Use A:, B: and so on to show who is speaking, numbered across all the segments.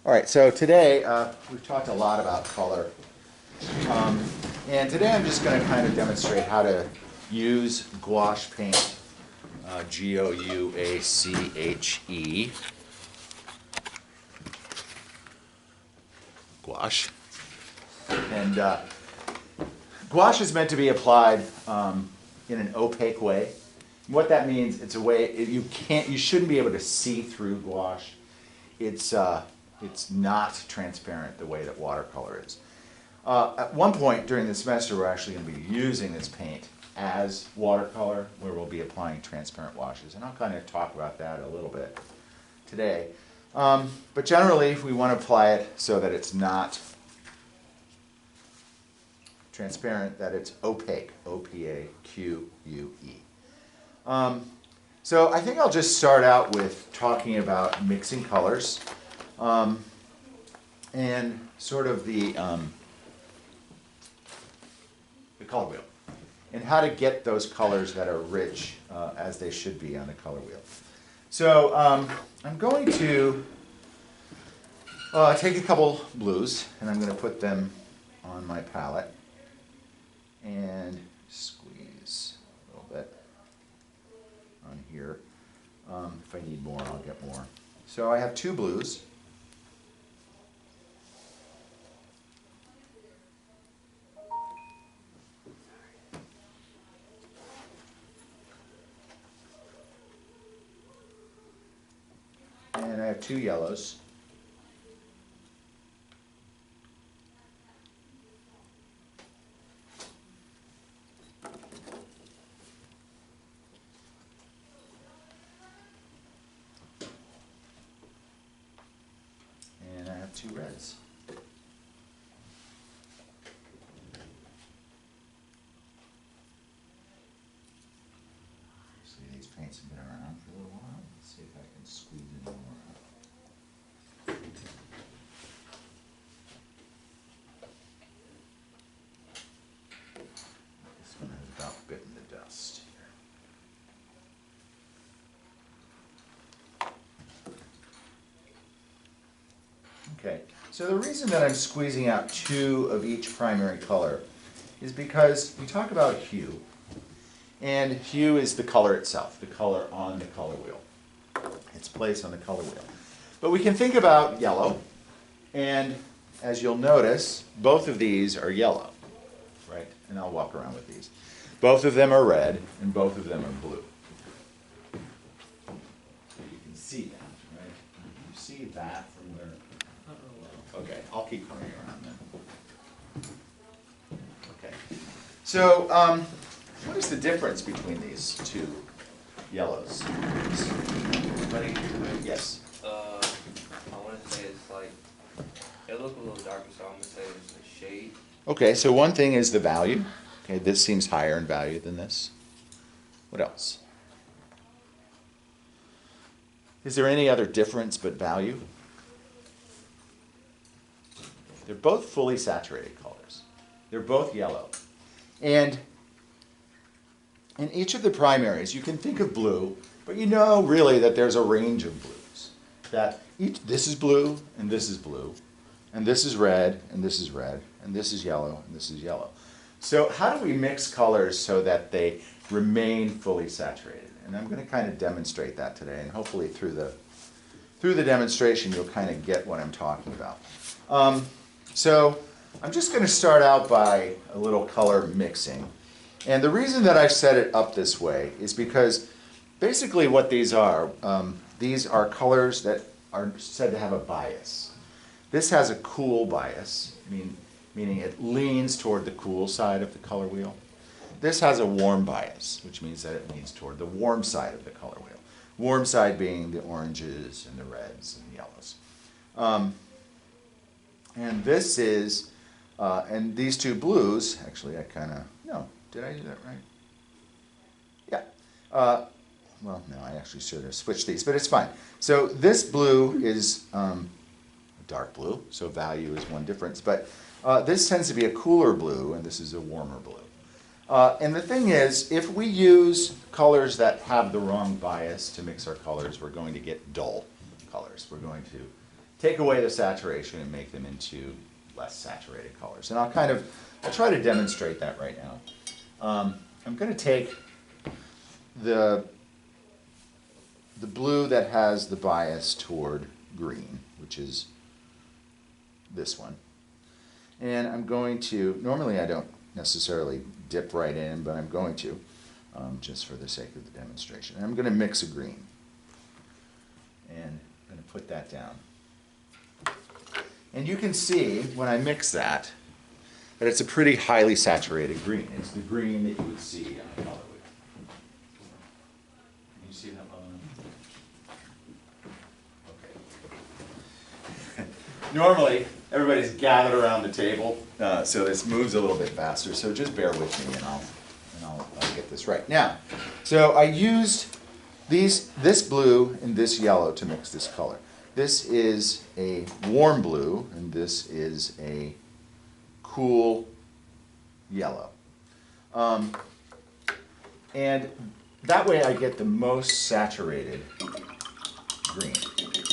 A: All right, so today we've talked a lot about color. And today I'm just going to kind of demonstrate how to use gouache paint, Gouache, gouache. And gouache is meant to be applied in an opaque way. What that means, it's a way you shouldn't be able to see through gouache. It's not transparent the way that watercolor is. At one point during the semester, we're actually going to be using this paint as watercolor, where we'll be applying transparent washes. And I'll kind of talk about that a little bit today. But generally, we want to apply it so that it's not transparent, that it's opaque, O-P-A-Q-U-E. So I think I'll just start out with talking about mixing colors and sort of the color wheel and how to get those colors that are rich as they should be on the color wheel. So I'm going to take a couple blues and I'm going to put them on my palette and squeeze a little bit on here. If I need more, I'll get more. So I have two blues. And I have two yellows. And I have two reds. See, these paints have been around for a little while. Let's see if I can squeeze in more. This one has about bitten the dust here. Okay, so the reason that I'm squeezing out two of each primary color is because we talk about hue. And hue is the color itself, the color on the color wheel. Its place on the color wheel. But we can think about yellow, and as you'll notice, both of these are yellow, right? And I'll walk around with these. Both of them are red, and both of them are blue. You can see that, right? You see that from where? Okay, I'll keep coming around then. Okay, so what is the difference between these two yellows? Anybody? Yes?
B: I want to say it's like, it looks a little darker, so I'm going to say it's a shade.
A: Okay, so one thing is the value. Okay, this seems higher in value than this. What else? Is there any other difference but value? They're both fully saturated colors. They're both yellow. And in each of the primaries, you can think of blue, but you know really that there's a range of blues. That this is blue, and this is blue, and this is red, and this is red, and this is yellow, and this is yellow. So how do we mix colors so that they remain fully saturated? And I'm going to kind of demonstrate that today, and hopefully through the demonstration you'll kind of get what I'm talking about. So I'm just going to start out by a little color mixing. And the reason that I've set it up this way is because basically what these are colors that are said to have a bias. This has a cool bias, meaning it leans toward the cool side of the color wheel. This has a warm bias, which means that it leans toward the warm side of the color wheel. Warm side being the oranges and the reds and the yellows. And this is, and these two blues, actually no, did I do that right? Yeah. Well, no, I actually should have switched these, but it's fine. So this blue is dark blue, so value is one difference. But this tends to be a cooler blue, and this is a warmer blue. And the thing is, if we use colors that have the wrong bias to mix our colors, we're going to get dull colors. We're going to take away the saturation and make them into less saturated colors. And I'll try to demonstrate that right now. I'm going to take the blue that has the bias toward green, which is this one. And I'm going to, normally I don't necessarily dip right in, but I'm going to, just for the sake of the demonstration. And I'm going to mix a green. And I'm going to put that down. And you can see, when I mix that it's a pretty highly saturated green. It's the green that you would see on a color wheel. Can you see that one? Okay. Normally, everybody's gathered around the table, so this moves a little bit faster, so just bear with me and I'll get this right. Now, so I used this blue and this yellow to mix this color. This is a warm blue, and this is a cool yellow. And that way I get the most saturated green.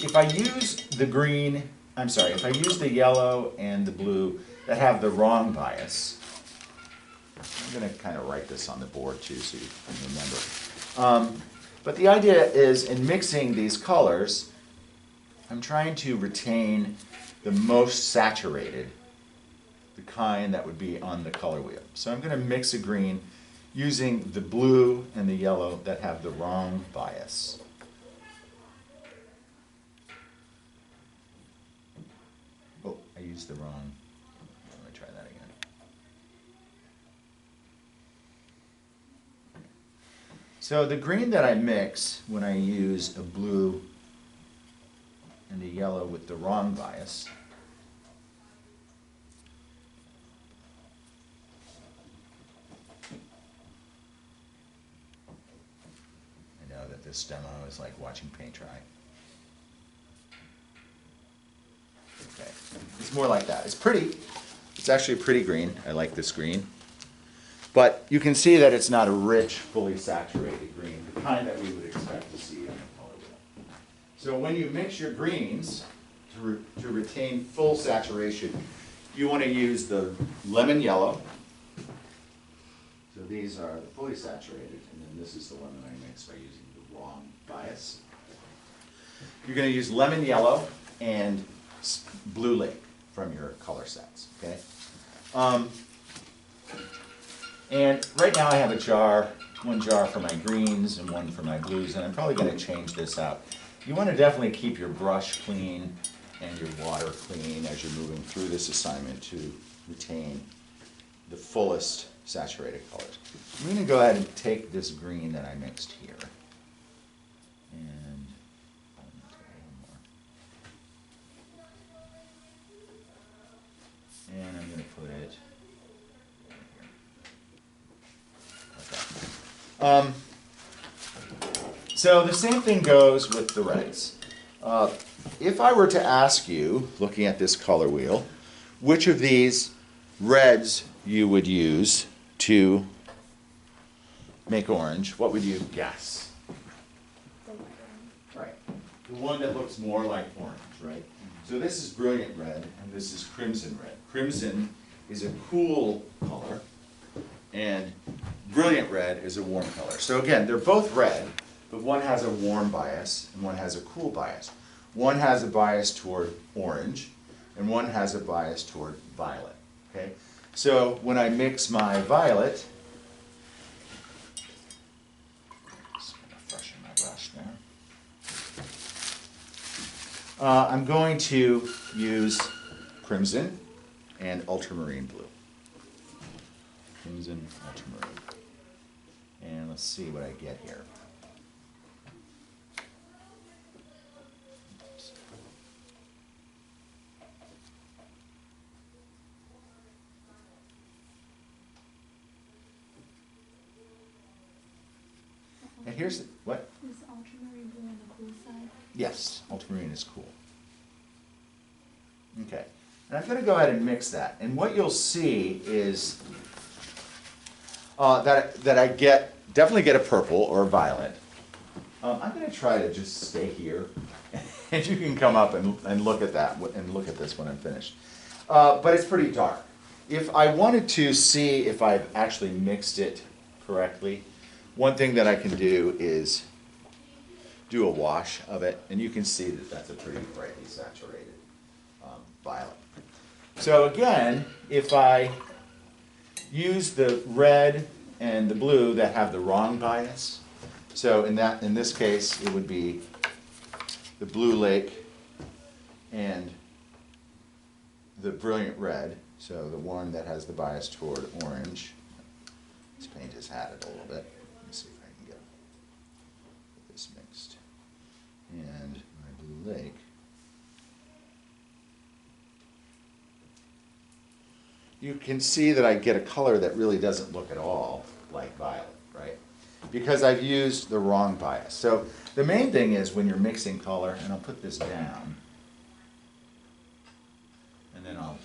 A: If I use the green, if I use the yellow and the blue that have the wrong bias, I'm going to kind of write this on the board too so you can remember. But the idea is, in mixing these colors, I'm trying to retain the most saturated, the kind that would be on the color wheel. So I'm going to mix a green using the blue and the yellow that have the wrong bias. Oh, I used the wrong. Let me try that again. So the green that I mix when I use a blue and a yellow with the wrong bias, I know that this demo is like watching paint dry. Okay, it's more like that. It's pretty. It's actually a pretty green. I like this green. But you can see that it's not a rich, fully saturated green, the kind that we would expect to see on a color wheel. So when you mix your greens to retain full saturation, you want to use the lemon yellow. So these are fully saturated, and then this is the one that I mixed by using the wrong bias. You're going to use lemon yellow and blue lake from your color sets, okay? And right now I have a jar, one jar for my greens and one for my blues, and I'm probably going to change this out. You want to definitely keep your brush clean and your water clean as you're moving through this assignment to retain the fullest saturated colors. I'm going to go ahead and take this green that I mixed here, and take a little more. And I'm going to put it right here. Okay. So the same thing goes with the reds. If I were to ask you, looking at this color wheel, which of these reds you would use to make orange, what would you guess? Right. The one that looks more like orange, right? So this is brilliant red, and this is crimson red. Crimson is a cool color, and brilliant red is a warm color. So again, they're both red, but one has a warm bias and one has a cool bias. One has a bias toward orange, and one has a bias toward violet. Okay? So when I mix my violet, just going to freshen my brush there. I'm going to use crimson and ultramarine blue. Crimson, ultramarine. And let's see what I get here. And here's what?
C: Is ultramarine blue on the cool side?
A: Yes, ultramarine is cool. Okay, and I'm going to go ahead and mix that. And what you'll see is that I definitely get a purple or a violet. I'm going to try to just stay here, and you can come up and look at that, and look at this when I'm finished. But it's pretty dark. If I wanted to see if I've actually mixed it correctly, one thing that I can do is do a wash of it, and you can see that that's a pretty brightly saturated violet. So again, if I use the red and the blue that have the wrong bias, so in this case, it would be the blue lake and the brilliant red, so the one that has the bias toward orange. Let's paint his hat a little bit. Let me see if I can get this mixed. And my blue lake. You can see that I get a color that really doesn't look at all like violet, right? Because I've used the wrong bias. So the main thing is when you're mixing color, and I'll put this down, and then I'll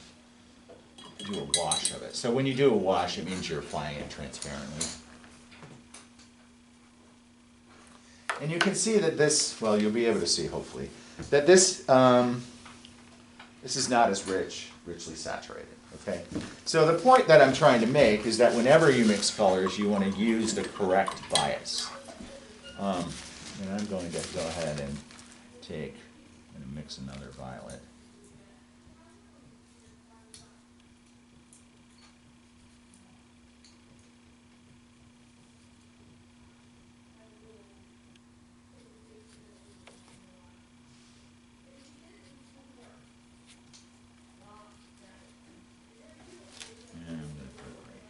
A: do a wash of it. So when you do a wash, it means you're applying it transparently. And you can see that this, well, you'll be able to see hopefully, that this is not as richly saturated, okay? So the point that I'm trying to make is that whenever you mix colors, you want to use the correct bias. And I'm going to go ahead and mix another violet. And I'm going to put it right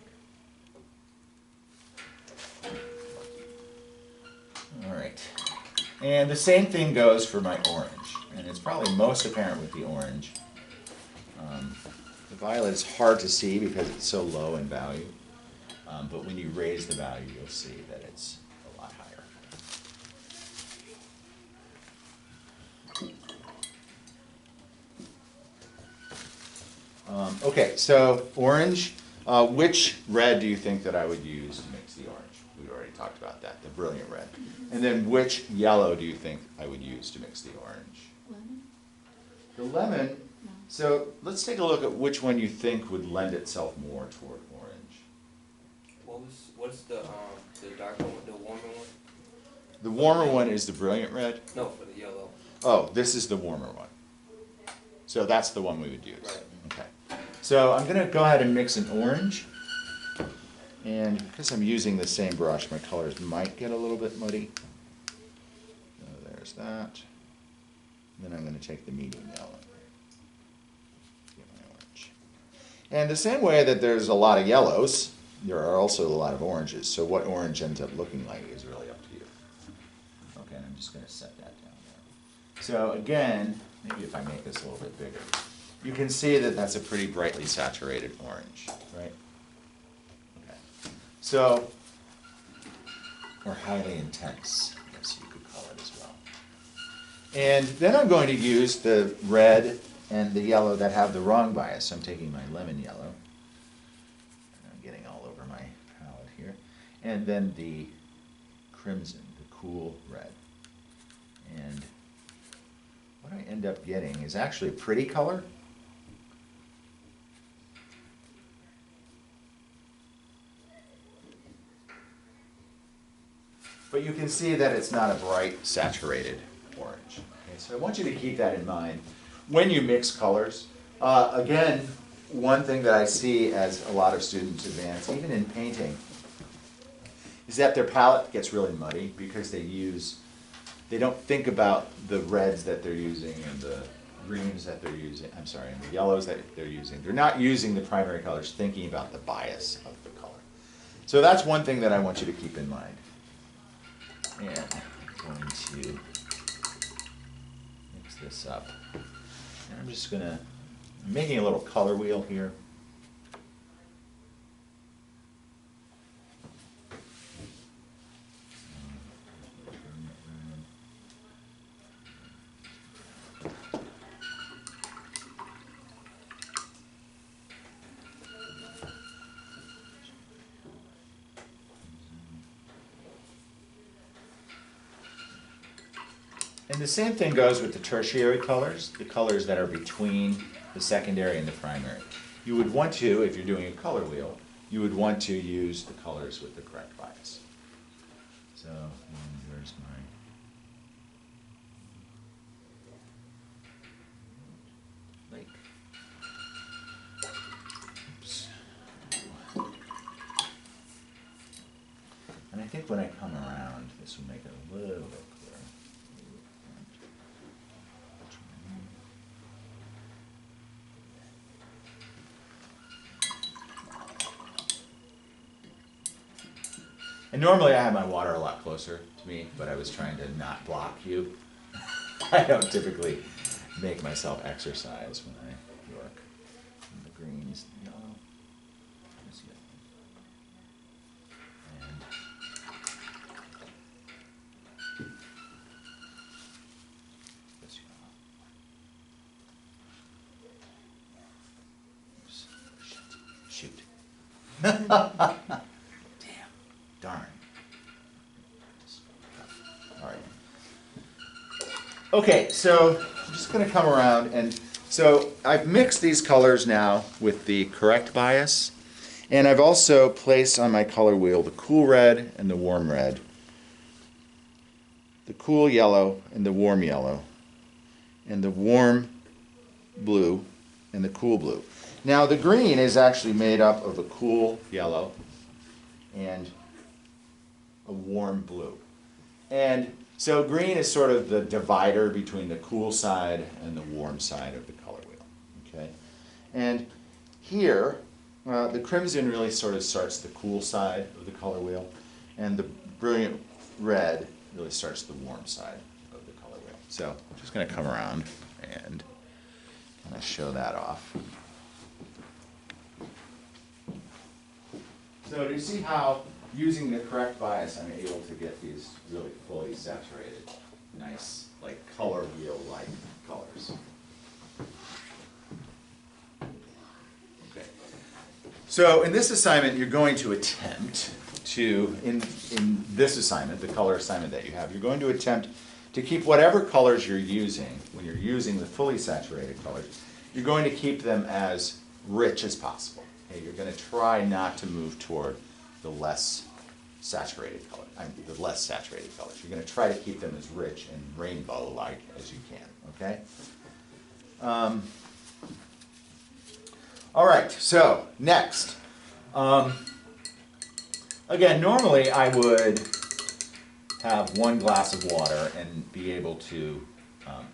A: here. All right. And the same thing goes for my orange. And it's probably most apparent with the orange. The violet is hard to see because it's so low in value. But when you raise the value, you'll see that it's a lot higher. Okay, so orange. Which red do you think that I would use to mix the orange? We already talked about that, the brilliant red. And then which yellow do you think I would use to mix the orange?
C: Lemon?
A: The lemon.
C: No.
A: So let's take a look at which one you think would lend itself more toward orange.
B: What's the dark one, the warmer one?
A: The warmer one is the brilliant red.
B: No, for the yellow.
A: Oh, this is the warmer one. So that's the one we would use.
B: Right.
A: Okay. So I'm going to go ahead and mix an orange. And because I'm using the same brush, my colors might get a little bit muddy. So there's that. Then I'm going to take the medium yellow. Get my orange. And the same way that there's a lot of yellows, there are also a lot of oranges. So what orange ends up looking like is really up to you. Okay, and I'm just going to set that down there. So again, maybe if I make this a little bit bigger, you can see that that's a pretty brightly saturated orange, right? Okay. So, or highly intense, I guess you could call it as well. And then I'm going to use the red and the yellow that have the wrong bias. So I'm taking my lemon yellow, and I'm getting all over my palette here, and then the crimson, the cool red. And what I end up getting is actually a pretty color. But you can see that it's not a bright, saturated orange. Okay, so I want you to keep that in mind when you mix colors. Again, one thing that I see as a lot of students advance, even in painting, is that their palette gets really muddy because they don't think about the reds that they're using and the greens that they're using, and the yellows that they're using. They're not using the primary colors, thinking about the bias of the color. So that's one thing that I want you to keep in mind. And I'm going to mix this up. And I'm just I'm making a little color wheel here. And the same thing goes with the tertiary colors, the colors that are between the secondary and the primary. You would want to, if you're doing a color wheel, you would want to use the colors with the correct bias. So there's my... lake. Oops. And I think when I come around, this will make it a little bit clearer. And normally I have my water a lot closer to me, but I was trying to not block you. I don't typically make myself exercise when I work. And the greens, yellow, this yellow, and this yellow. Oops. Shoot. Damn. Darn. All right. Okay, so I'm just going to come around, and so I've mixed these colors now with the correct bias, and I've also placed on my color wheel the cool red and the warm red, the cool yellow and the warm yellow, and the warm blue and the cool blue. Now the green is actually made up of a cool yellow and a warm blue. And so green is sort of the divider between the cool side and the warm side of the color wheel. Okay? And here, the crimson really sort of starts the cool side of the color wheel, and the brilliant red really starts the warm side of the color wheel. So I'm just going to come around and kind of show that off. So do you see how using the correct bias I'm able to get these really fully saturated, nice, like color wheel-like colors? Okay. So in this assignment, you're going to attempt to, in this assignment, the color assignment that you have, you're going to attempt to keep whatever colors you're using, when you're using the fully saturated colors, you're going to keep them as rich as possible. Okay? You're going to try not to move toward the less saturated color, the less saturated colors. You're going to try to keep them as rich and rainbow-like as you can, okay? All right, so next. Again, normally I would have one glass of water and be able to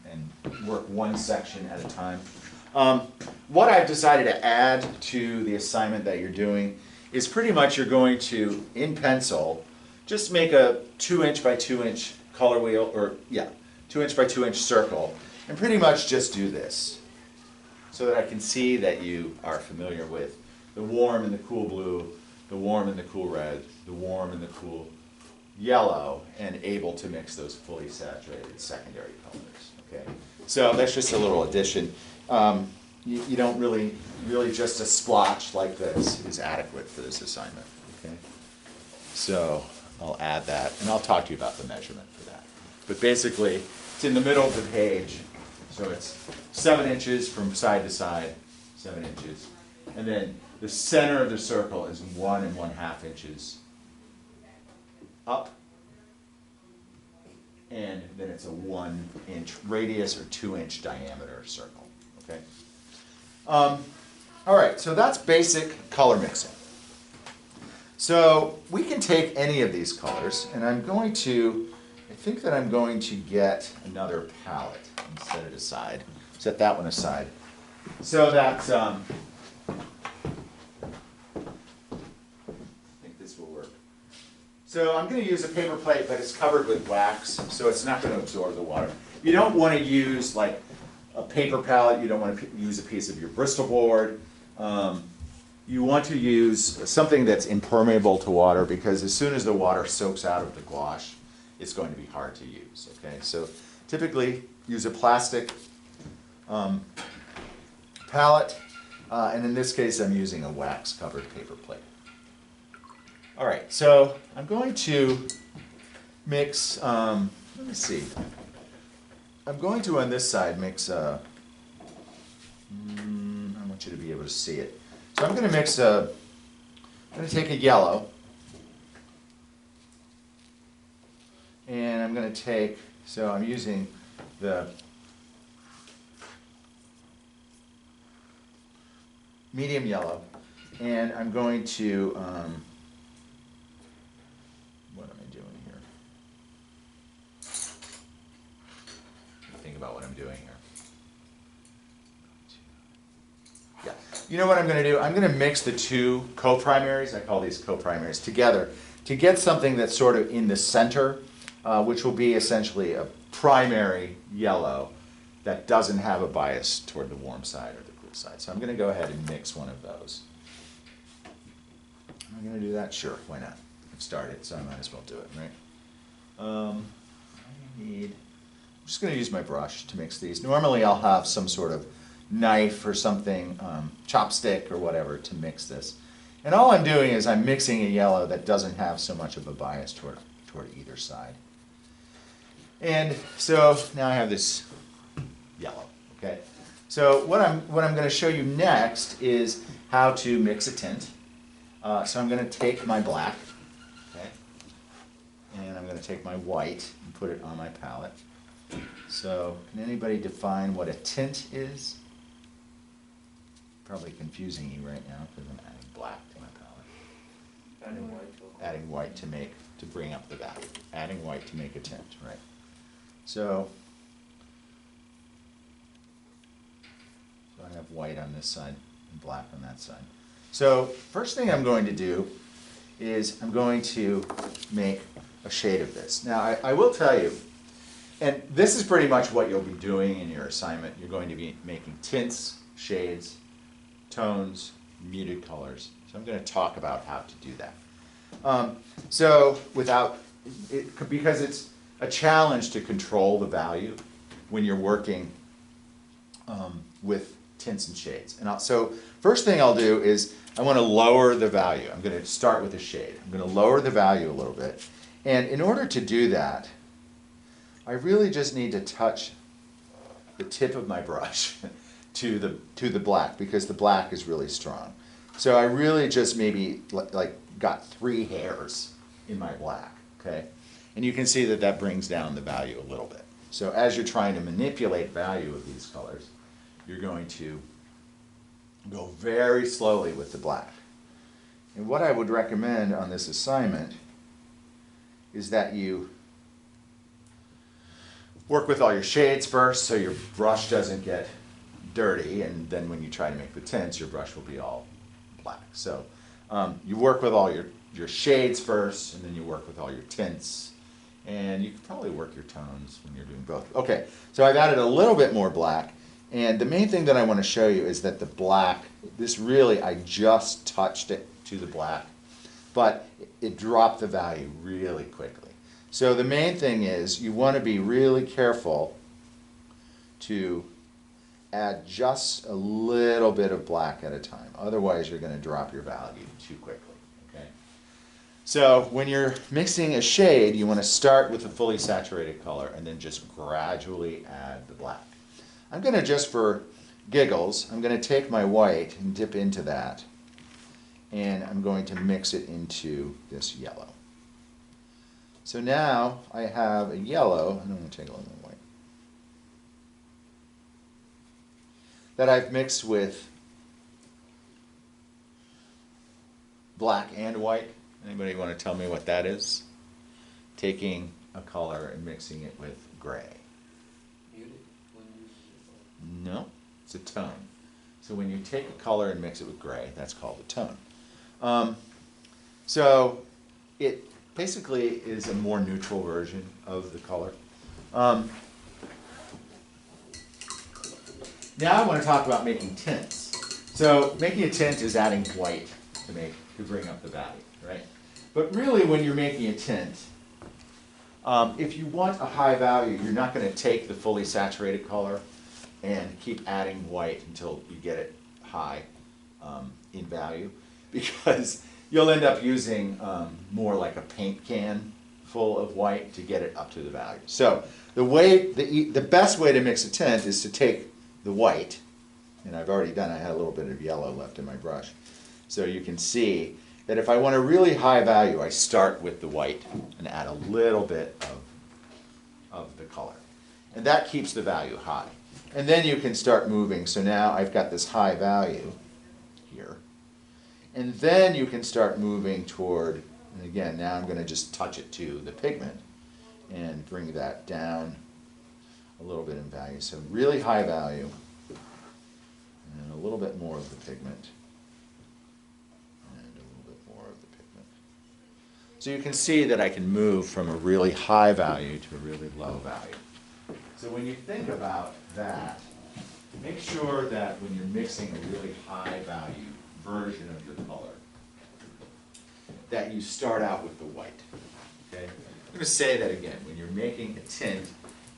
A: and work one section at a time. What I've decided to add to the assignment that you're doing is pretty much you're going to, in pencil, just make a 2" by 2" color wheel, or yeah, 2" by 2" circle, and pretty much just do this, so that I can see that you are familiar with the warm and the cool blue, the warm and the cool red, the warm and the cool yellow, and able to mix those fully saturated secondary colors. Okay, so that's just a little addition. You don't really just a splotch like this is adequate for this assignment. Okay, so I'll add that, and I'll talk to you about the measurement for that. But basically, it's in the middle of the page, so it's 7 inches from side to side, 7 inches, and then the center of the circle is 1 1/2 inches up, and then it's a 1 inch radius or 2 inch diameter circle. Okay. All right, so that's basic color mixing. So we can take any of these colors, and I think that I'm going to get another palette and set it aside. Set that one aside. So that's, I think this will work. So I'm going to use a paper plate, but it's covered with wax, so it's not going to absorb the water. You don't want to use like a paper palette. You don't want to use a piece of your Bristol board. You want to use something that's impermeable to water, because as soon as the water soaks out of the gouache, it's going to be hard to use. Okay, so typically use a plastic palette, and in this case I'm using a wax-covered paper plate. All right, so I'm going to mix. Let me see. I'm going to, on this side, mix I want you to be able to see it. So I'm going to mix I'm going to take a yellow, and I'm going to take, so I'm using the medium yellow, and I'm going to, what am I doing here? Think about what I'm doing here. Yeah, you know what I'm going to do? I'm going to mix the two co-primaries, I call these co-primaries, together to get something that's sort of in the center, which will be essentially a primary yellow that doesn't have a bias toward the warm side or the cool side. So I'm going to go ahead and mix one of those. Am I going to do that? Sure, why not? I've started, so I might as well do it, right? I'm just going to use my brush to mix these. Normally I'll have some sort of knife or something, chopstick or whatever, to mix this. And all I'm doing is I'm mixing a yellow that doesn't have so much of a bias toward either side. And so now I have this yellow, okay? So what I'm going to show you next is how to mix a tint. So I'm going to take my black, okay, and I'm going to take my white and put it on my palette. So can anybody define what a tint is? Probably confusing you right now because I'm adding black to my palette.
B: Adding white to a
A: Adding white to bring up the value. Adding white to make a tint, right? So I have white on this side and black on that side. So first thing I'm going to do is I'm going to make a shade of this. Now I will tell you, and this is pretty much what you'll be doing in your assignment. You're going to be making tints, shades, tones, muted colors. So I'm going to talk about how to do that. Because it's a challenge to control the value when you're working with tints and shades. And so first thing I'll do is I want to lower the value. I'm going to start with a shade. I'm going to lower the value a little bit. And in order to do that, I really just need to touch the tip of my brush to the black, because the black is really strong. So I really just maybe like got 3 hairs in my black, okay? And you can see that that brings down the value a little bit. So as you're trying to manipulate value of these colors, you're going to go very slowly with the black. And what I would recommend on this assignment is that you work with all your shades first so your brush doesn't get dirty, and then when you try to make the tints, your brush will be all black. So you work with all your shades first, and then you work with all your tints, and you can probably work your tones when you're doing both. Okay, so I've added a little bit more black, and the main thing that I want to show you is that the black, this really, I just touched it to the black, but it dropped the value really quickly. So the main thing is you want to be really careful to add just a little bit of black at a time. Otherwise, you're going to drop your value too quickly. Okay? So when you're mixing a shade, you want to start with a fully saturated color and then just gradually add the black. I'm going to, just for giggles, I'm going to take my white and dip into that, and I'm going to mix it into this yellow. So now I have a yellow, and I'm going to take a little more white, that I've mixed with black and white. Anybody want to tell me what that is? Taking a color and mixing it with gray.
B: muted.
A: No, it's a tone. So when you take a color and mix it with gray, that's called a tone. So it basically is a more neutral version of the color. Now I want to talk about making tints. So making a tint is adding white to bring up the value, right? But really, when you're making a tint, if you want a high value, you're not going to take the fully saturated color and keep adding white until you get it high in value, because you'll end up using more like a paint can full of white to get it up to the value. So the best way to mix a tint is to take the white, and I've already done, I had a little bit of yellow left in my brush. So you can see that if I want a really high value, I start with the white and add a little bit of the color. And that keeps the value high. And then you can start moving. So now I've got this high value here. And then you can start moving toward, and again, now I'm going to just touch it to the pigment and bring that down a little bit in value. So really high value and a little bit more of the pigment. And a little bit more of the pigment. So you can see that I can move from a really high value to a really low value. So when you think about that, make sure that when you're mixing a really high value version of your color, that you start out with the white. Okay? I'm going to say that again. When you're making a tint,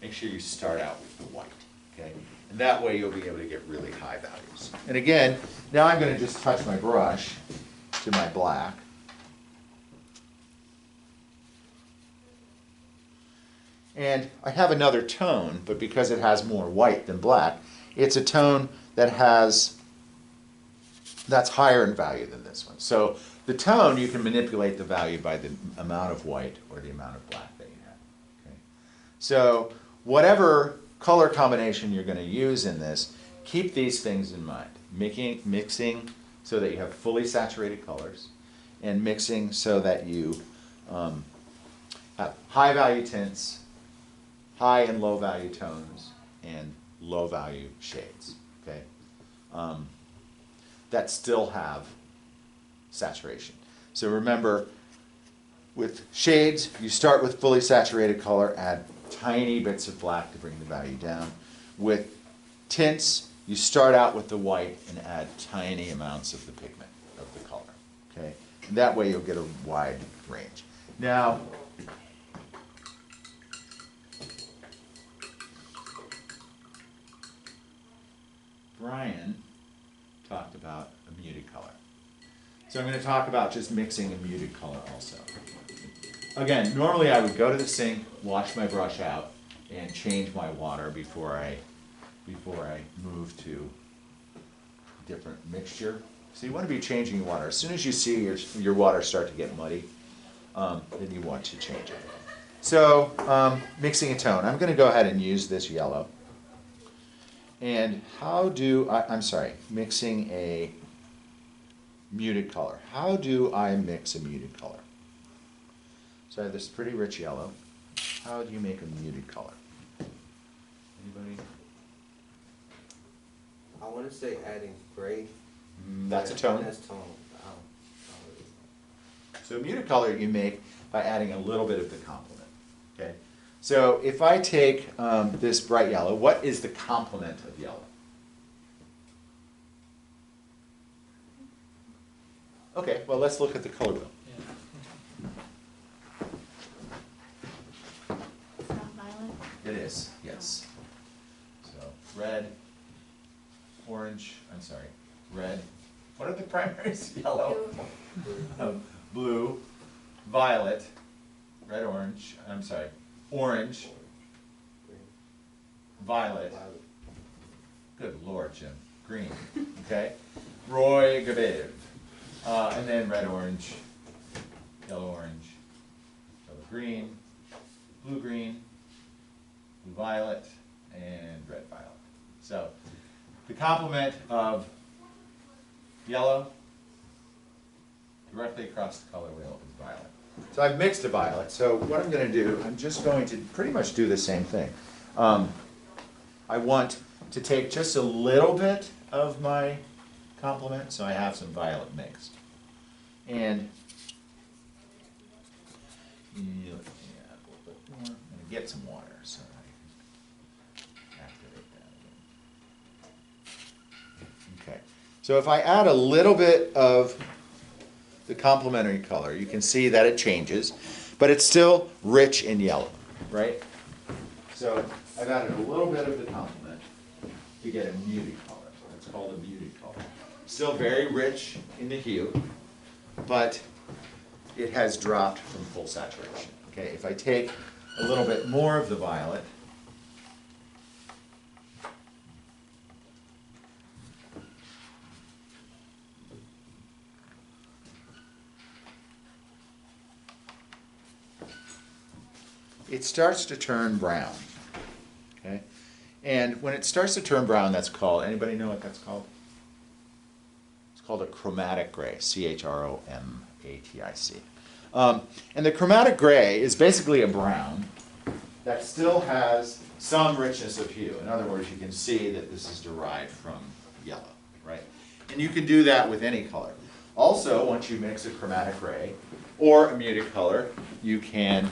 A: make sure you start out with the white. Okay? And that way you'll be able to get really high values. And again, now I'm going to just touch my brush to my black. And I have another tone, but because it has more white than black, it's a tone that's higher in value than this one. So the tone, you can manipulate the value by the amount of white or the amount of black that you have. Okay? So whatever color combination you're going to use in this, keep these things in mind. Mixing so that you have fully saturated colors, and mixing so that you have high value tints, high and low value tones, and low value shades, okay? That still have saturation. So remember, with shades, you start with fully saturated color, add tiny bits of black to bring the value down. With tints, you start out with the white and add tiny amounts of the pigment, of the color, okay? And that way you'll get a wide range. Now, Brian talked about a muted color. So I'm going to talk about just mixing a muted color also. Again, normally I would go to the sink, wash my brush out, and change my water before I move to a different mixture. So you want to be changing your water. As soon as you see your water start to get muddy, then you want to change it. So mixing a tone. I'm going to go ahead and use this yellow. And mixing a muted color. How do I mix a muted color? So I have this pretty rich yellow. How do you make a muted color? Anybody?
B: I want to say adding gray.
A: That's a tone.
B: That's tone.
A: So a muted color you make by adding a little bit of the complement. Okay. So if I take this bright yellow, what is the complement of yellow? Okay, well let's look at the color wheel.
C: It's not violet.
A: It is, yes. So red, orange, red. What are the primaries? Yellow, blue, violet, orange, violet. Good Lord, Jim. Green, okay? Roy Gabev. And then red, orange, yellow, green, blue, violet, and red, violet. So the complement of yellow directly across the color wheel is violet. So I've mixed a violet. So what I'm going to do, I'm just going to pretty much do the same thing. I want to take just a little bit of my complement, so I have some violet mixed. And a little bit more. I'm going to get some water so I can activate that again. Okay. So if I add a little bit of the complementary color, you can see that it changes, but it's still rich in yellow, right? So I've added a little bit of the complement to get a muted color. That's called a muted color. Still very rich in the hue, but it has dropped from full saturation. Okay, if I take a little bit more of the violet, it starts to turn brown. Okay? And when it starts to turn brown, that's called, anybody know what that's called? It's called a chromatic gray, C-H-R-O-M-A-T-I-C. And the chromatic gray is basically a brown that still has some richness of hue. In other words, you can see that this is derived from yellow, right? And you can do that with any color. Also, once you mix a chromatic gray or a muted color, you can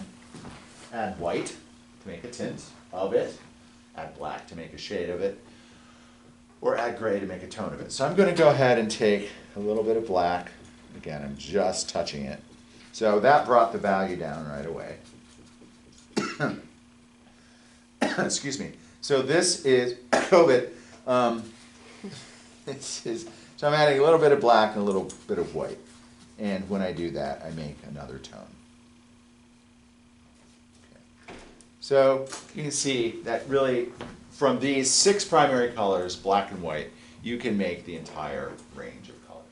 A: add white to make a tint of it, add black to make a shade of it, or add gray to make a tone of it. So I'm going to go ahead and take a little bit of black. Again, I'm just touching it. So that brought the value down right away. Excuse me. So this is COVID. So I'm adding a little bit of black and a little bit of white. And when I do that, I make another tone. Okay. So you can see that really from these 6 primary colors, black and white, you can make the entire range of colors.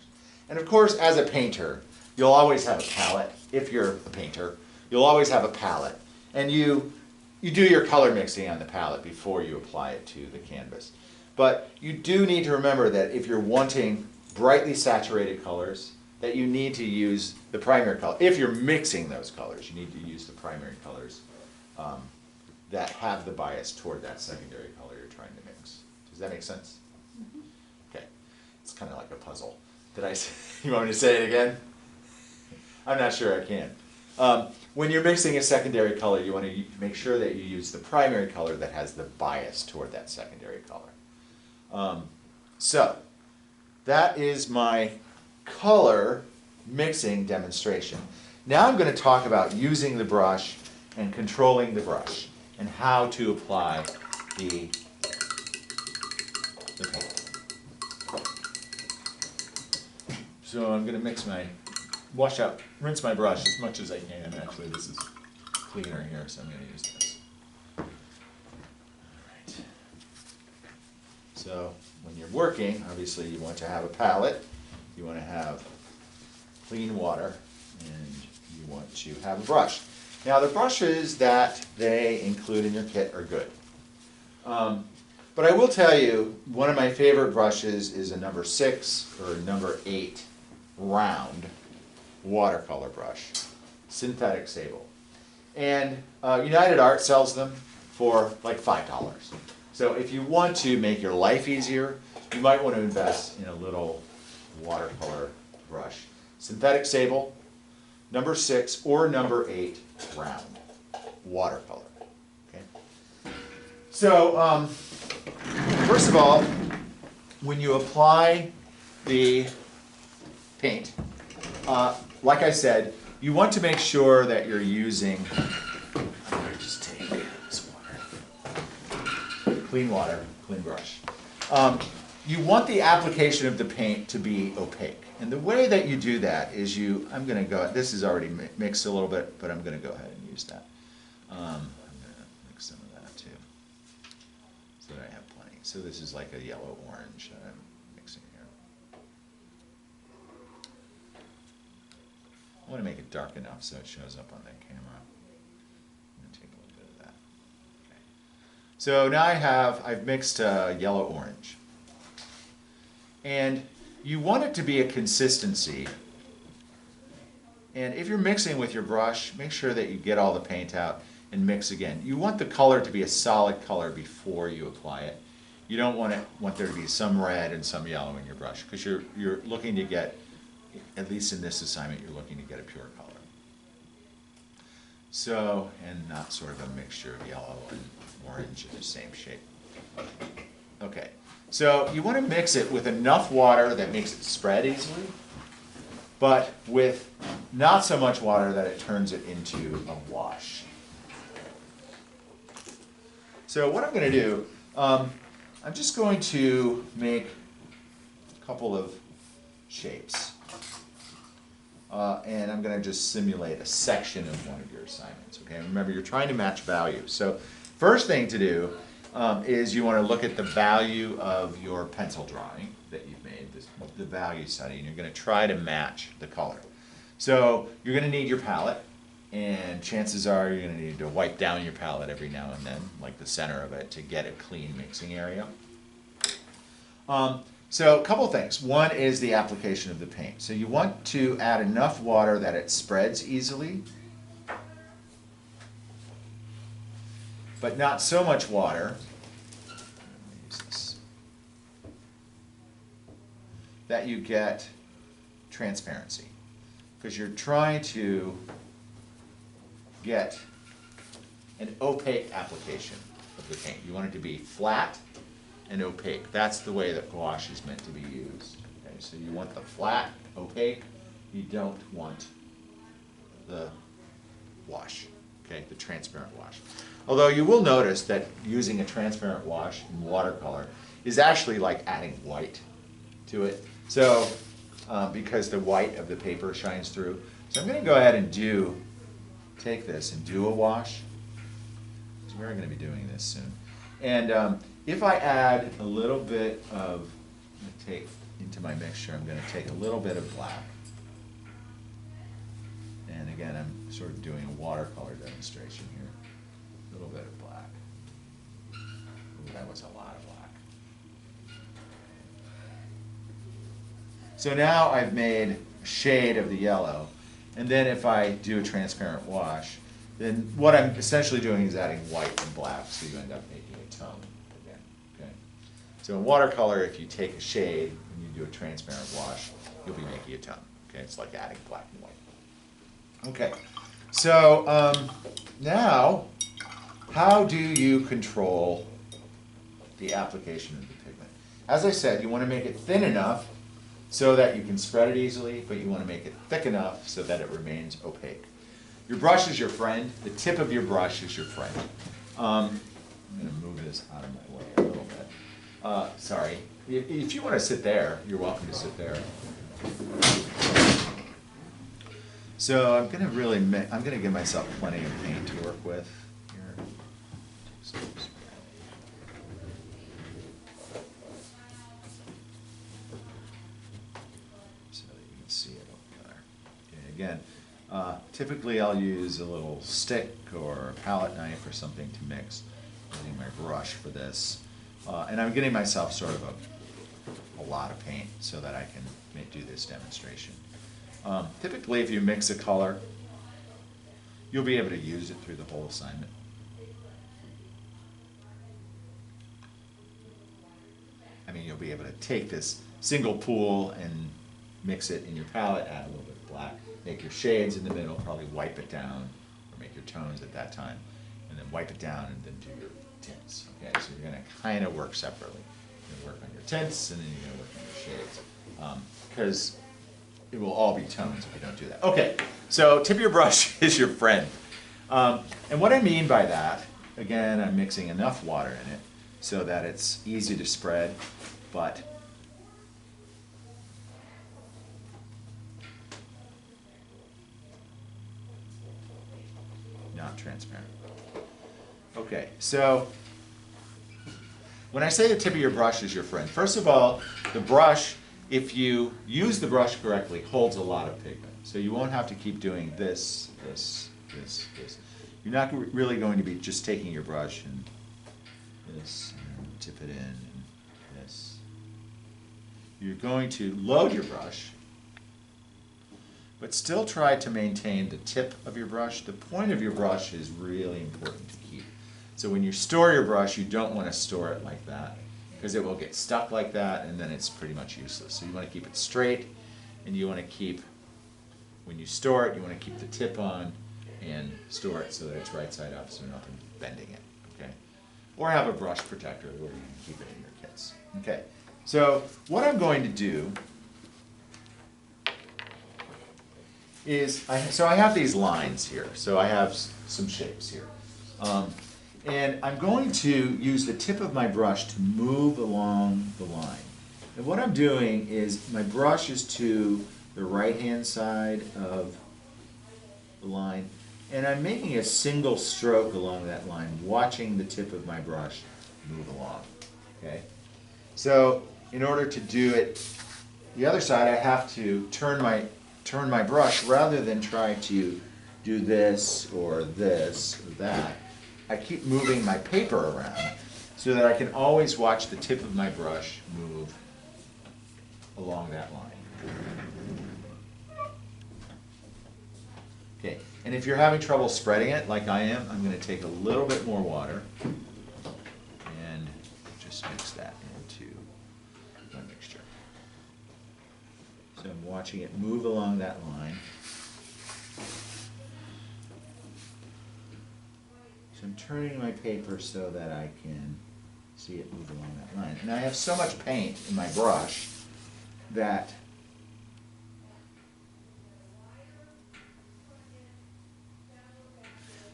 A: And of course, as a painter, you'll always have a palette. If you're a painter, you'll always have a palette. And you do your color mixing on the palette before you apply it to the canvas. But you do need to remember that if you're wanting brightly saturated colors, that you need to use the primary color. If you're mixing those colors, you need to use the primary colors that have the bias toward that secondary color you're trying to mix. Does that make sense? Mm-hmm. Okay. It's kind of like a puzzle. Did I say, you want me to say it again? I'm not sure I can. When you're mixing a secondary color, you want to make sure that you use the primary color that has the bias toward that secondary color. So that is my color mixing demonstration. Now I'm going to talk about using the brush and controlling the brush and how to apply the paint. So I'm going to rinse my brush as much as I can. Actually, this is cleaner here, so I'm going to use this. All right. So when you're working, obviously you want to have a palette, you want to have clean water, and you want to have a brush. Now the brushes that they include in your kit are good. But I will tell you, one of my favorite brushes is a number 6 or number 8 round watercolor brush, synthetic sable. And United Art sells them for like $5. So if you want to make your life easier, you might want to invest in a little watercolor brush. Synthetic sable, number 6 or number 8 round watercolor. Okay. So first of all, when you apply the paint, like I said, you want to make sure that you're using, I'm going to just take this water, clean water, clean brush. You want the application of the paint to be opaque. And the way that you do that is I'm going to go, this is already mixed a little bit, but I'm going to go ahead and use that. I'm going to mix some of that too, so that I have plenty. So this is like a yellow-orange that I'm mixing here. I want to make it dark enough so it shows up on that camera. I'm going to take a little bit of that. Okay. So now I've mixed yellow-orange. And you want it to be a consistency. And if you're mixing with your brush, make sure that you get all the paint out and mix again. You want the color to be a solid color before you apply it. You don't want there to be some red and some yellow in your brush, because you're looking to get, at least in this assignment, you're looking to get a pure color. So, and not sort of a mixture of yellow and orange in the same shape. Okay. So you want to mix it with enough water that makes it spread easily, but with not so much water that it turns it into a wash. So what I'm going to do, I'm just going to make a couple of shapes. and I'm going to just simulate a section of one of your assignments. Okay, remember you're trying to match values. So first thing to do is you want to look at the value of your pencil drawing that you've made, the value study, and you're going to try to match the color. So you're going to need your palette, and chances are you're going to need to wipe down your palette every now and then, like the center of it, to get a clean mixing area. So a couple of things. One is the application of the paint. So you want to add enough water that it spreads easily, but not so much water that you get transparency, because you're trying to get an opaque application of the paint. You want it to be flat and opaque. That's the way that gouache is meant to be used. Okay, so you want the flat, opaque. You don't want the wash, okay, the transparent wash. Although you will notice that using a transparent wash in watercolor is actually like adding white to it. So, because the white of the paper shines through. So I'm going to go ahead and take this and do a wash, because we're going to be doing this soon. And if I add a little bit of, I'm going to take into my mixture, I'm going to take a little bit of black. And again, I'm sort of doing a watercolor demonstration here. A little bit of black. Ooh, that was a lot of black. So now I've made a shade of the yellow. And then if I do a transparent wash, then what I'm essentially doing is adding white and black, so you end up making a tone again. Okay? So in watercolor, if you take a shade and you do a transparent wash, you'll be making a tone. Okay? It's like adding black and white. Okay. So now, how do you control the application of the pigment? As I said, you want to make it thin enough so that you can spread it easily, but you want to make it thick enough so that it remains opaque. Your brush is your friend. The tip of your brush is your friend. I'm going to move this out of my way a little bit. Sorry. If you want to sit there, you're welcome to sit there. So I'm going to give myself plenty of paint to work with here. See it over there. Okay, again, typically I'll use a little stick or a palette knife or something to mix, using my brush for this. And I'm getting myself sort of a lot of paint so that I can do this demonstration. Typically if you mix a color, you'll be able to use it through the whole assignment. I mean, you'll be able to take this single pool and mix it in your palette, add a little bit of black, make your shades in the middle, probably wipe it down, or make your tones at that time, and then wipe it down and then do your tints. Okay, so you're going to kind of work separately. You're going to work on your tints and then you're going to work on your shades, because it will all be tones if you don't do that. Okay, so tip of your brush is your friend. And what I mean by that, again, I'm mixing enough water in it so that it's easy to spread, but not transparent. Okay, so when I say the tip of your brush is your friend, first of all, the brush, if you use the brush correctly, holds a lot of pigment. So you won't have to keep doing this, this, this, this. You're not really going to be just taking your brush and this, and tip it in, and this. You're going to load your brush, but still try to maintain the tip of your brush. The point of your brush is really important to keep. So when you store your brush, you don't want to store it like that, because it will get stuck like that and then it's pretty much useless. So you want to keep it straight, and you want to keep, when you store it, you want to keep the tip on and store it so that it's right side up so nothing's bending it, okay? Or have a brush protector where you can keep it in your kits. Okay, so what I'm going to do is, so I have these lines here, so I have some shapes here. And I'm going to use the tip of my brush to move along the line. And what I'm doing is my brush is to the right-hand side of the line, and I'm making a single stroke along that line, watching the tip of my brush move along, okay? So in order to do it the other side, I have to turn my brush, rather than try to do this or that. I keep moving my paper around so that I can always watch the tip of my brush move along that line. Okay, and if you're having trouble spreading it like I am, I'm going to take a little bit more water and just mix that into my mixture. So I'm watching it move along that line. So I'm turning my paper so that I can see it move along that line. And I have so much paint in my brush that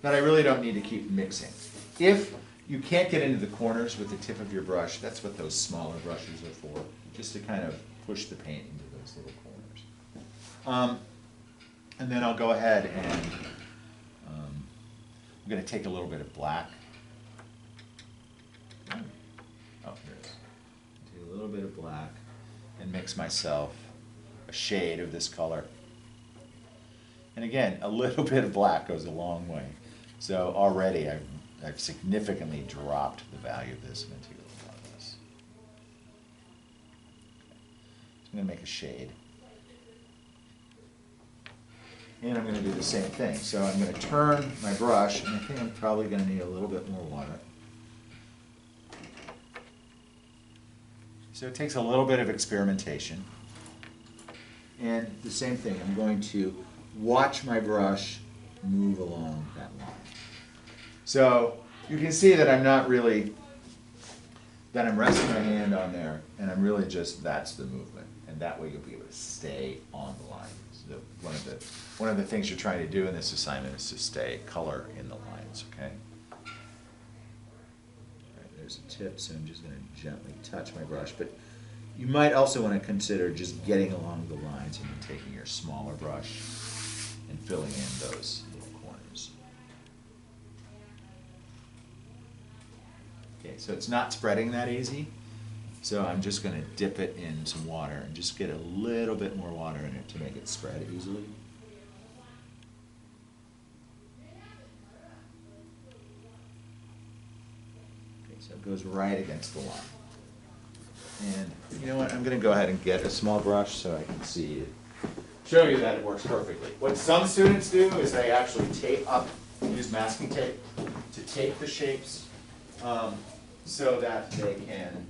A: I really don't need to keep mixing. If you can't get into the corners with the tip of your brush, that's what those smaller brushes are for, just to kind of push the paint into those little corners. And then I'll go ahead and I'm going to take a little bit of black. Oh, here it is. Take a little bit of black and mix myself a shade of this color. And again, a little bit of black goes a long way. So already I've significantly dropped the value of this. I'm going to take a little more of this. So I'm going to make a shade. And I'm going to do the same thing. So I'm going to turn my brush, and I think I'm probably going to need a little bit more water. So it takes a little bit of experimentation. And the same thing, I'm going to watch my brush move along that line. So you can see that I'm not really, that I'm resting my hand on there, and I'm really just, that's the movement. And that way you'll be able to stay on the line. So one of the things you're trying to do in this assignment is to stay color in the lines, okay? All right, there's a tip, so I'm just going to gently touch my brush. But you might also want to consider just getting along the lines and then taking your smaller brush and filling in those little corners. Okay, so it's not spreading that easy. So I'm just going to dip it in some water and just get a little bit more water in it to make it spread easily. Okay, so it goes right against the line. And you know what, I'm going to go ahead and get a small brush so I can see it. Show you that it works perfectly. What some students do is they actually tape up, use masking tape to tape the shapes so that they can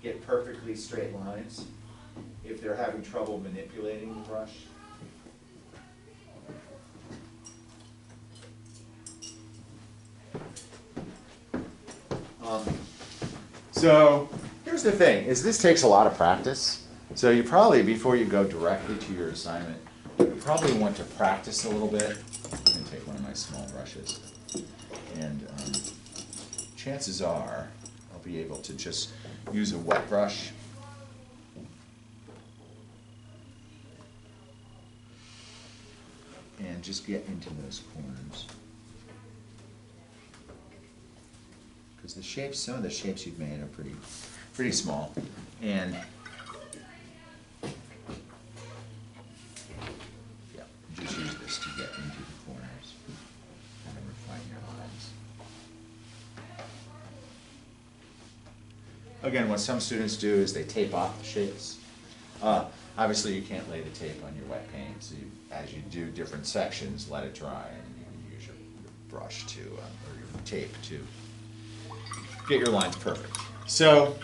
A: get perfectly straight lines if they're having trouble manipulating the brush. So here's the thing, is this takes a lot of practice. So you probably, before you go directly to your assignment, you probably want to practice a little bit. I'm going to take one of my small brushes. And chances are I'll be able to just use a wet brush. And just get into those corners. Because the shapes, some of the shapes you've made are pretty small. And yeah, just use this to get into the corners and then refine your lines. Again, what some students do is they tape off the shapes. Obviously, you can't lay the tape on your wet paint, so as you do different sections, let it dry, and you can use your brush to, or your tape to get your lines perfect. So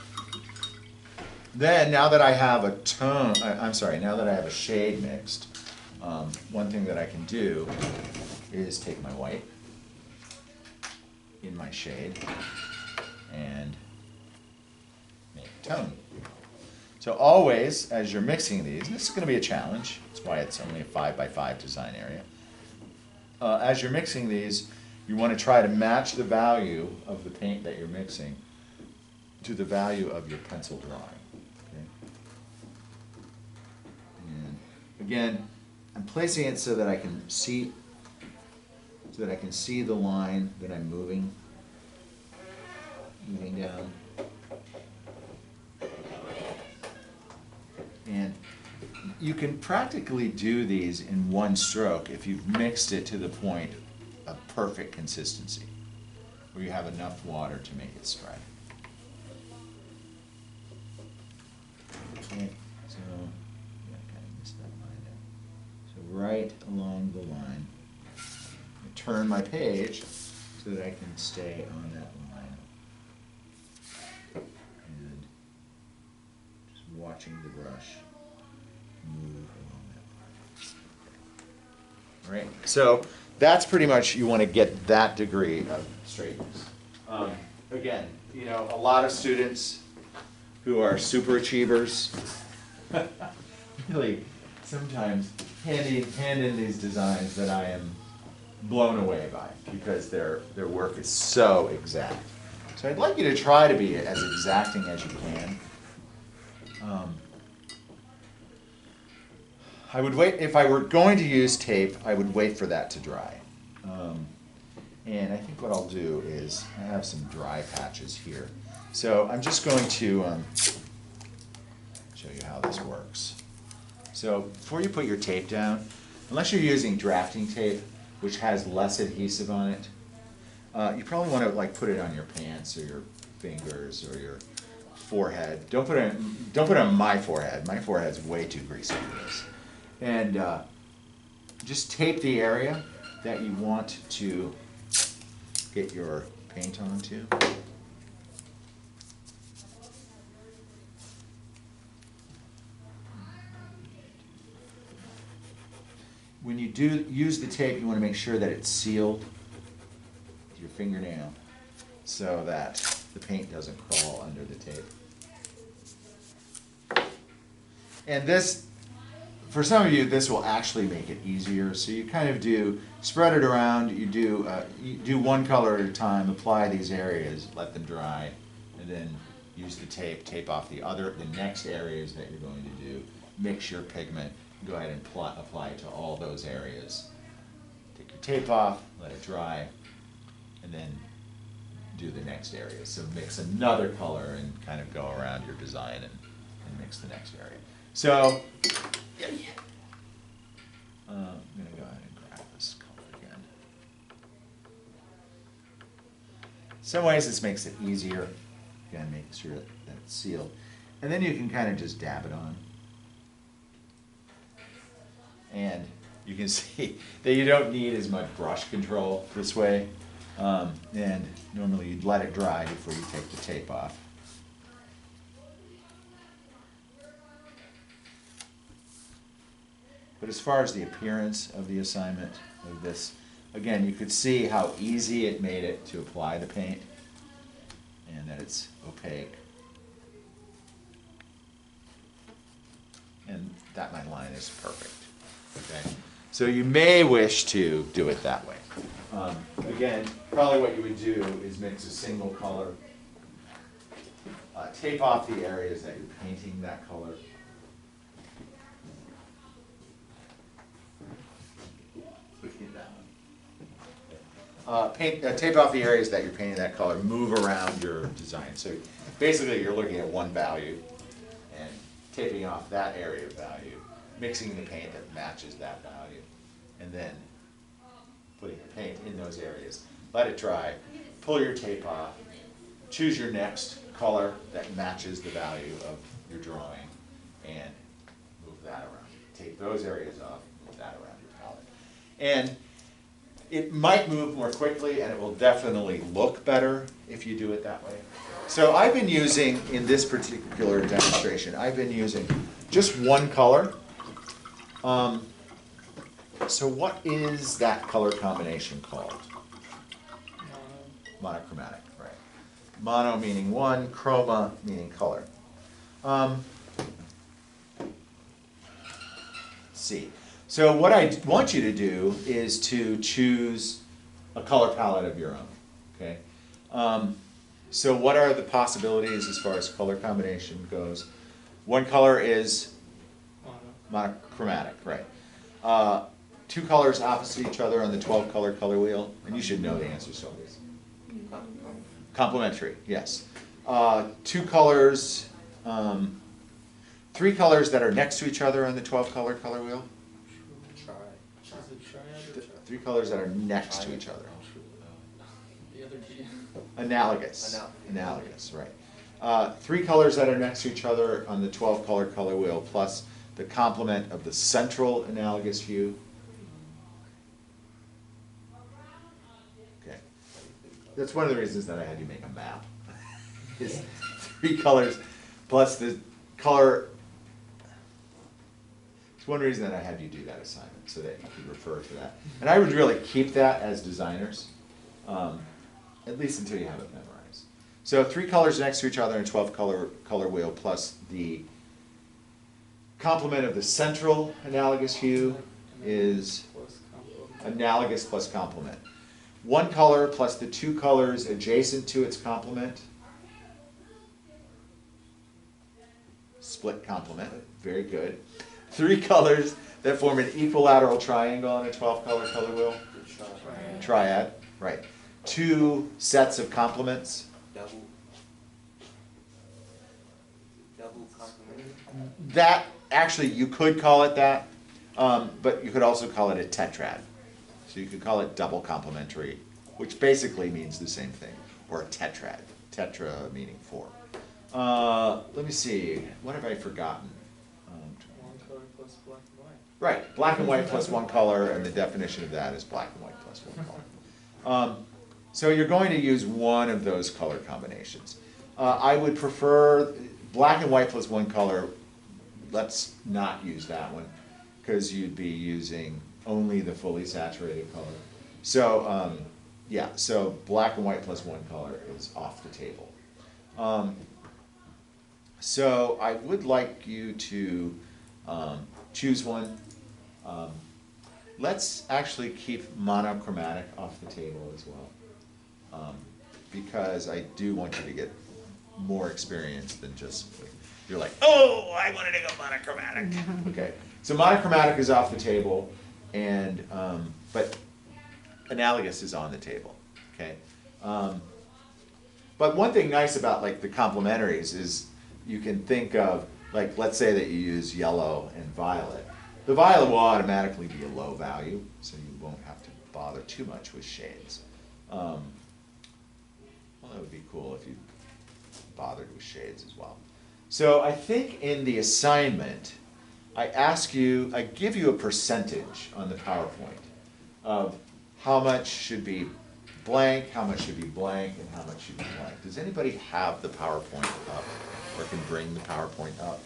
A: then, now that I have a tone, now that I have a shade mixed, one thing that I can do is take my white in my shade and make a tone. So always, as you're mixing these, and this is going to be a challenge, that's why it's only a 5x5 design area. As you're mixing these, you want to try to match the value of the paint that you're mixing to the value of your pencil drawing. Okay? And Again, I'm placing it so that I can see the line that I'm moving down. And you can practically do these in one stroke if you've mixed it to the point of perfect consistency, where you have enough water to make it spread. Okay, so yeah, I kind of missed that line there. So right along the line, I turn my page so that I can stay on that line. And just watching the brush move along that line. All right, so that's pretty much, you want to get that degree of straightness. Again, you know, a lot of students who are super achievers really sometimes hand in these designs that I am blown away by, because their work is so exact. So I'd like you to try to be as exacting as you can. I would wait, if I were going to use tape, I would wait for that to dry. And I think what I'll do is, I have some dry patches here. So I'm just going to show you how this works. So before you put your tape down, unless you're using drafting tape, which has less adhesive on it, you probably want to like put it on your pants or your fingers or your forehead. Don't put it on my forehead. My forehead's way too greasy for this. And just tape the area that you want to get your paint onto. When you do use the tape, you want to make sure that it's sealed with your fingernail so that the paint doesn't crawl under the tape. And this, for some of you, this will actually make it easier. So you kind of do, spread it around, you do one color at a time, apply these areas, let them dry, and then use the tape off the next areas that you're going to do. Mix your pigment, go ahead and apply it to all those areas. Take your tape off, let it dry, and then do the next area. So mix another color and kind of go around your design and mix the next area. So, I'm going to go ahead and grab this color again. Some ways this makes it easier. Again, make sure that it's sealed. And then you can kind of just dab it on. And you can see that you don't need as much brush control this way. And normally you'd let it dry before you take the tape off. But as far as the appearance of the assignment of this, again, you could see how easy it made it to apply the paint and that it's opaque. And that my line is perfect. Okay? So you may wish to do it that way. Again, probably what you would do is mix a single color, tape off the areas that you're painting that color. Tape off the areas that you're painting that color, move around your design. So basically you're looking at one value and taping off that area of value, mixing the paint that matches that value, and then putting your paint in those areas. Let it dry, pull your tape off, choose your next color that matches the value of your drawing, and move that around. Take those areas off, move that around your palette. And it might move more quickly, and it will definitely look better if you do it that way. So I've been using, in this particular demonstration, I've been using just one color. So what is that color combination called? Monochromatic, right. Mono meaning one, chroma meaning color. Let's see. So what I want you to do is to choose a color palette of your own, okay? So what are the possibilities as far as color combination goes? One color is Monochromatic, right. Two colors opposite each other on the 12-color color wheel, and you should know the answers to all these. Complementary, yes. Two colors, three colors that are next to each other on the 12-color color wheel.
B: Try.
A: Three colors that are next to each other.
D: The other key.
A: Analogous. Analogous, right. Three colors that are next to each other on the 12-color color wheel, plus the complement of the central analogous hue. Okay. That's one of the reasons that I had you make a map. Is three colors plus the color. It's one reason that I had you do that assignment, so that you could refer to that. And I would really keep that as designers, at least until you have it memorized. So three colors next to each other in 12-color wheel, plus the complement of the central analogous hue is analogous plus complement. One color plus the two colors adjacent to its complement. Split complement, very good. Three colors that form an equilateral triangle on a 12-color color wheel. Triad, right. Two sets of complements.
B: Double complementary.
A: That, actually, you could call it that, but you could also call it a tetrad. So you could call it double complementary, which basically means the same thing, or a tetrad. Tetra meaning four. Let me see, what have I forgotten?
D: One color plus black and white.
A: Right, black and white plus one color, and the definition of that is black and white plus one color. So you're going to use one of those color combinations. I would prefer black and white plus one color. Let's not use that one, because you'd be using only the fully saturated color. So, yeah, so black and white plus one color is off the table. So I would like you to choose one. Let's actually keep monochromatic off the table as well, because I do want you to get more experience than just, you're like, oh, I wanted to go monochromatic. Okay, so monochromatic is off the table, and but analogous is on the table. Okay, but one thing nice about like the complementaries is you can think of, like, let's say that you use yellow and violet. The violet will automatically be a low value, so you won't have to bother too much with shades. Well, that would be cool if you bothered with shades as well. So I think in the assignment, I give you a percentage on the PowerPoint of how much should be blank, how much should be blank, and how much should be blank. Does anybody have the PowerPoint up, or can bring the PowerPoint up?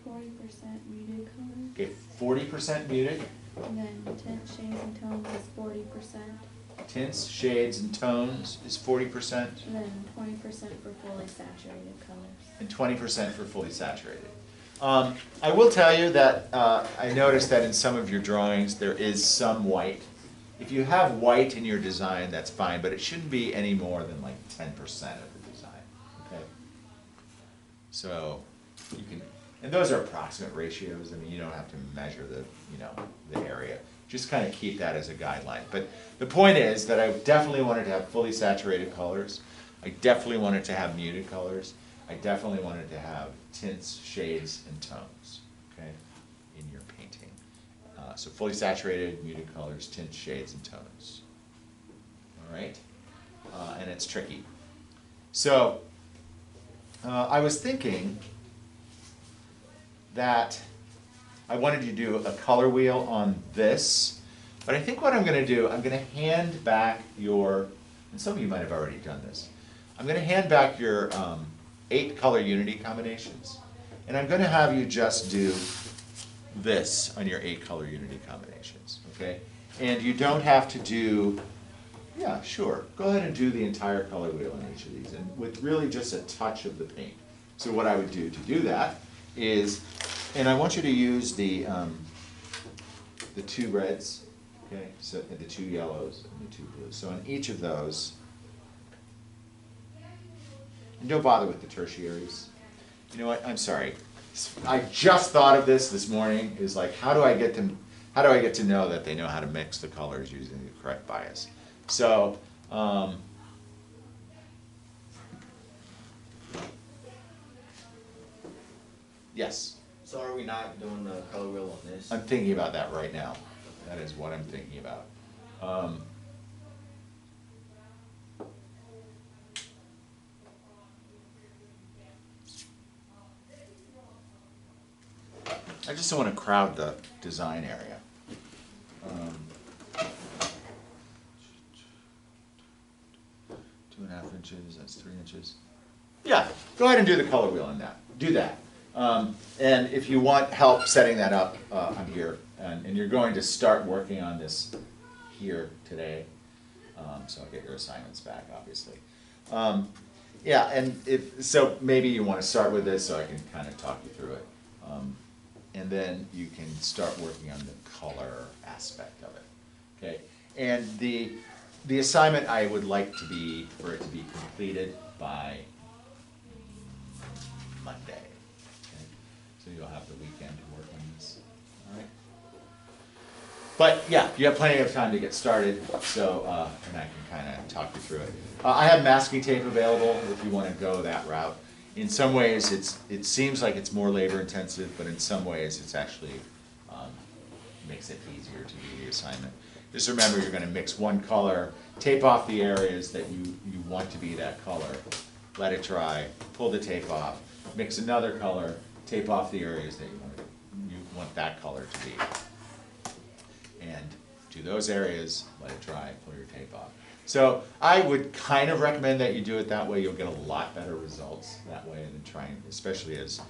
C: 40% muted color,
A: Okay, 40% muted.
C: and then tint, shades, and tones is 40%,
A: Tints, shades, and tones is 40%,
C: and then 20% for fully saturated colors.
A: and 20% for fully saturated. I will tell you that I noticed that in some of your drawings there is some white. If you have white in your design, that's fine, but it shouldn't be any more than like 10% of the design. Okay. So you can, and those are approximate ratios. I mean, you don't have to measure the area. Just kind of keep that as a guideline. But the point is that I definitely wanted to have fully saturated colors. I definitely wanted to have muted colors. I definitely wanted to have tints, shades, and tones, okay, in your painting. So fully saturated, muted colors, tints, shades, and tones. All right? And it's tricky. So I was thinking that I wanted you to do a color wheel on this, but I think what I'm going to do, I'm going to hand back your, and some of you might have already done this, I'm going to hand back your 8 color unity combinations, and I'm going to have you just do this on your 8 color unity combinations, okay? And you don't have to do, yeah, sure, go ahead and do the entire color wheel on each of these, and with really just a touch of the paint. So what I would do to do that is, and I want you to use the 2 reds, okay, so the 2 yellows and the 2 blues. So on each of those, And don't bother with the tertiaries. You know what, I'm sorry. I just thought of this morning, is like, how do I get to know that they know how to mix the colors using the correct bias? So, yes,
E: So are we not doing the color wheel on this?
A: I'm thinking about that right now. That is what I'm thinking about. I just don't want to crowd the design area. 2.5 inches, that's 3 inches. Yeah, go ahead and do the color wheel on that. Do that. And if you want help setting that up, I'm here. And you're going to start working on this here today. So I'll get your assignments back, obviously. Yeah, and so maybe you want to start with this so I can kind of talk you through it. And then you can start working on the color aspect of it. Okay? And the assignment I would like for it to be completed by Monday. Okay? So you'll have the weekend to work on this. All right? But yeah, you have plenty of time to get started, so and I can kind of talk you through it. I have masking tape available if you want to go that route. In some ways, it seems like it's more labor intensive, but in some ways, it's actually makes it easier to do the assignment. Just remember, you're going to mix one color, tape off the areas that you want to be that color, let it dry, pull the tape off, mix another color, tape off the areas that you want that color to be. And do those areas, let it dry, pull your tape off. So I would kind of recommend that you do it that way. You'll get a lot better results that way than trying, especially as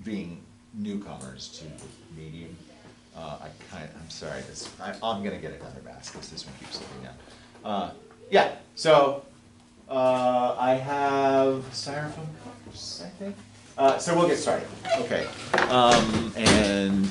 A: being newcomers to the medium. I'm sorry, I'm gonna get another mask because this one keeps slipping down. Yeah, so I have styrofoam cups, I think. So we'll get started. Okay, and